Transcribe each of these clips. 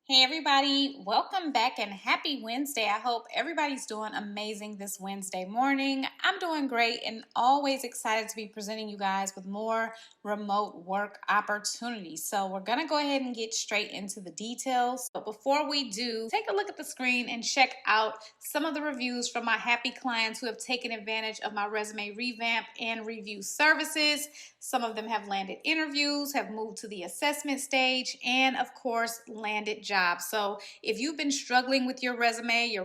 Hey everybody, welcome back and happy Wednesday. I hope everybody's doing amazing this Wednesday morning. I'm doing great and always excited to be presenting you guys with more remote work opportunities. So we're going to go ahead and get straight into the details. But before we do, take a look at the screen and check out some of the reviews from my happy clients who have taken advantage of my resume revamp and review services. Some of them have landed interviews, have moved to the assessment stage, and of course, landed jobs. So if you've been struggling with your resume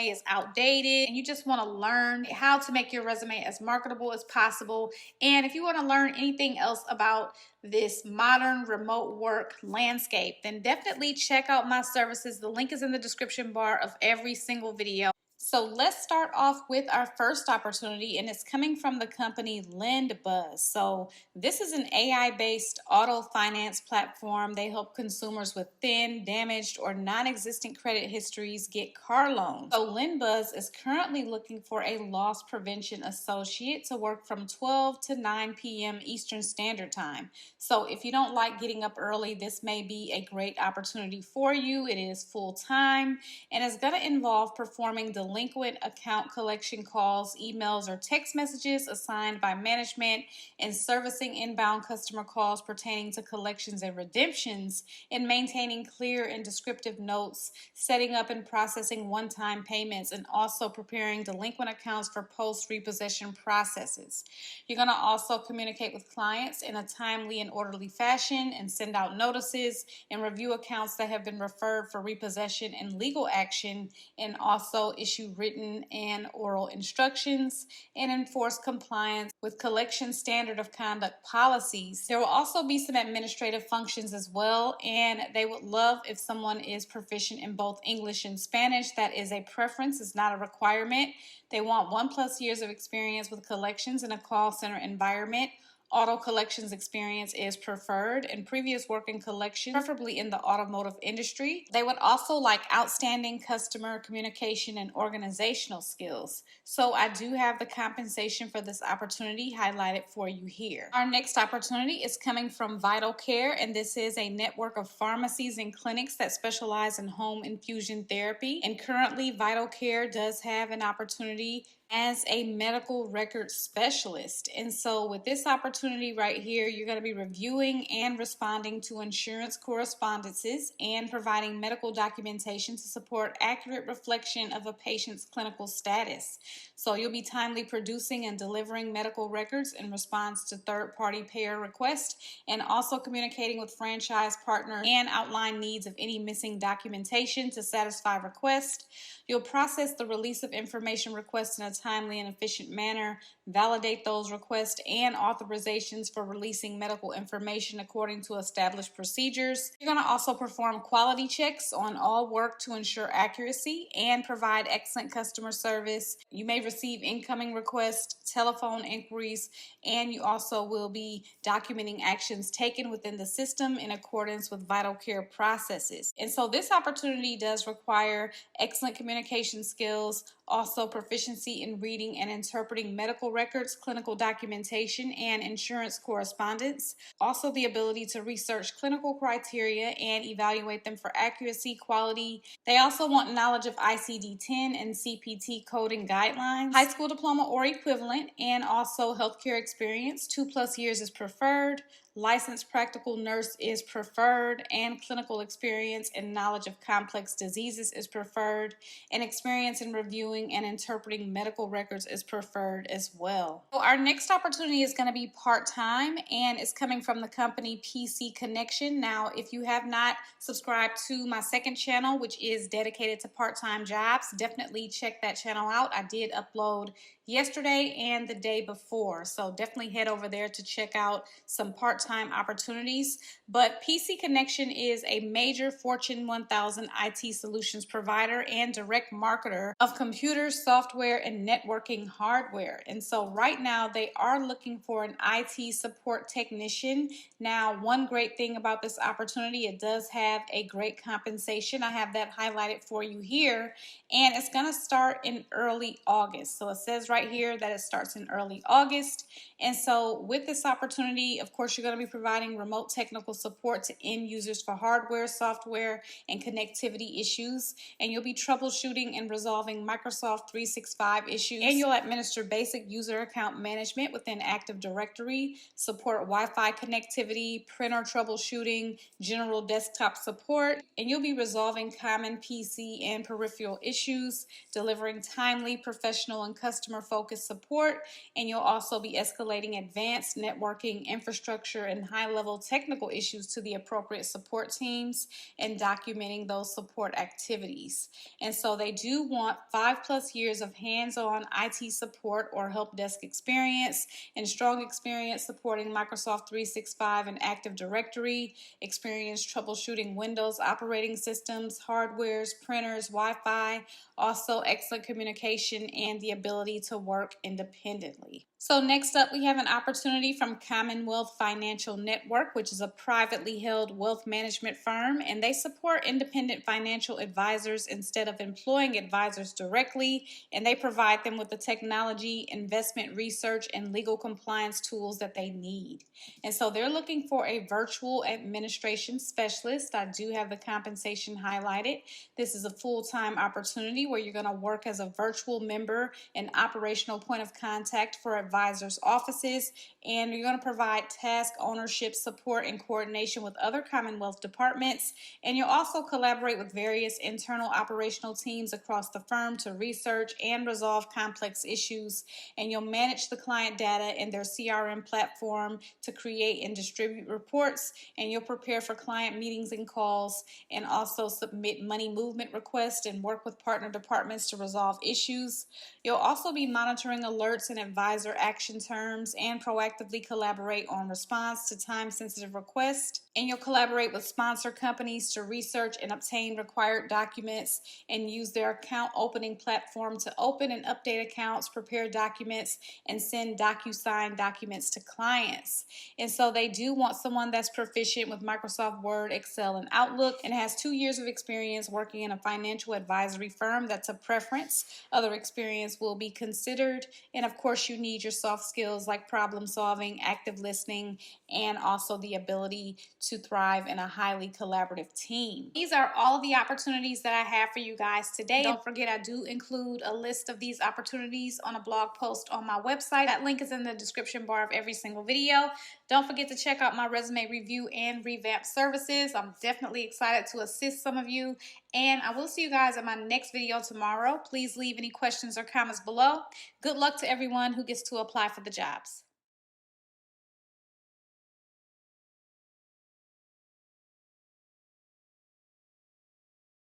is outdated, and you just want to learn how to make your resume as marketable as possible, and if you want to learn anything else about this modern remote work landscape, then definitely check out my services. The link is in the description bar of every single video. So let's start off with our first opportunity, and it's coming from the company LendBuzz. So this is an AI-based auto finance platform. They help consumers with thin, damaged, or non-existent credit histories get car loans. So LendBuzz is currently looking for a loss prevention associate to work from 12 to 9 p.m. Eastern Standard Time. So if you don't like getting up early, this may be a great opportunity for you. It is full-time, and it's going to involve performing delinquent account collection calls, emails, or text messages assigned by management, and servicing inbound customer calls pertaining to collections and redemptions, and maintaining clear and descriptive notes, setting up and processing one-time payments, and also preparing delinquent accounts for post-repossession processes. You're going to also communicate with clients in a timely and orderly fashion, and send out notices and review accounts that have been referred for repossession and legal action, and also issue written and oral instructions, and enforce compliance with collection standard of conduct policies. There will also be some administrative functions as well, and they would love if someone is proficient in both English and Spanish. That is a preference, it's not a requirement. They want 1+ years of experience with collections in a call center environment. Auto collections experience is preferred, and previous work in collection, preferably in the automotive industry. They would also like outstanding customer communication and organizational skills. So I do have the compensation for this opportunity highlighted for you here. Our next opportunity is coming from Vital Care, and this is a network of pharmacies and clinics that specialize in home infusion therapy. And currently, Vital Care does have an opportunity as a medical records specialist. And so with this opportunity right here, you're going to be reviewing and responding to insurance correspondences and providing medical documentation to support accurate reflection of a patient's clinical status. So you'll be timely producing and delivering medical records in response to third-party payer requests, and also communicating with franchise partners and outline needs of any missing documentation to satisfy requests. You'll process the release of information requests in a timely and efficient manner, validate those requests and authorizations for releasing medical information according to established procedures. You're going to also perform quality checks on all work to ensure accuracy and provide excellent customer service. You may receive incoming requests, telephone inquiries, and you also will be documenting actions taken within the system in accordance with Vital Care processes. And so this opportunity does require excellent communication skills, also proficiency in reading and interpreting medical records, clinical documentation, and insurance correspondence. Also the ability to research clinical criteria and evaluate them for accuracy, quality. They also want knowledge of ICD-10 and CPT coding guidelines, high school diploma or equivalent, and also healthcare experience. 2+ years is preferred. Licensed practical nurse is preferred, and clinical experience and knowledge of complex diseases is preferred, and experience in reviewing and interpreting medical records is preferred as well. So our next opportunity is going to be part-time, and it's coming from the company PC Connection. Now, if you have not subscribed to my second channel, which is dedicated to part-time jobs, definitely check that channel out. I did upload yesterday and the day before, so definitely head over there to check out some part-time opportunities. But PC Connection is a major Fortune 1000 IT solutions provider and direct marketer of computers, software, and networking hardware. And so right now they are looking for an IT support technician. Now, one great thing about this opportunity, it does have a great compensation. I have that highlighted for you here, and it's going to start in early August. So it says right here that it starts in early August. And so with this opportunity, of course, you're going to be providing remote technical support to end users for hardware, software, and connectivity issues. And you'll be troubleshooting and resolving Microsoft 365 issues. And you'll administer basic user account management within Active Directory, support Wi-Fi connectivity, printer troubleshooting, general desktop support, and you'll be resolving common PC and peripheral issues, delivering timely, professional, and customer-focused support, and you'll also be escalating advanced networking, infrastructure, and high-level technical issues to the appropriate support teams and documenting those support activities. And so they do want 5+ years of hands-on IT support or help desk experience and strong experience supporting Microsoft 365 and Active Directory, experience troubleshooting Windows operating systems, hardwares, printers, Wi-Fi, also excellent communication and the ability to work independently. So next up, we have an opportunity from Commonwealth Financial Network, which is a privately held wealth management firm, and they support independent financial advisors instead of employing advisors directly, and they provide them with the technology, investment research, and legal compliance tools that they need. And so they're looking for a virtual administration specialist. I do have the compensation highlighted. This is a full-time opportunity where you're going to work as a virtual member and operational point of contact for advisors' offices, and you're going to provide task ownership, support, and coordination with other Commonwealth departments, and you'll also collaborate with various internal operational teams across the firm to research and resolve complex issues, and you'll manage the client data in their CRM platform to create and distribute reports, and you'll prepare for client meetings and calls, and also submit money movement requests and work with partner departments to resolve issues. You'll also be monitoring alerts and advisor action terms and proactively collaborate on response to time-sensitive requests. And you'll collaborate with sponsor companies to research and obtain required documents and use their account opening platform to open and update accounts, prepare documents, and send DocuSign documents to clients. And so they do want someone that's proficient with Microsoft Word, Excel, and Outlook, and has 2 years of experience working in a financial advisory firm. That's a preference. Other experience will be considered. And of course, you need your soft skills like problem solving, active listening, and also the ability to thrive in a highly collaborative team. These are all the opportunities that I have for you guys today. Don't forget, I do include a list of these opportunities on a blog post on my website. That link is in the description bar of every single video. Don't forget to check out my resume review and revamp services. I'm definitely excited to assist some of you, and I will see you guys in my next video tomorrow. Please leave any questions or comments below. Good luck to everyone who gets to apply for the jobs.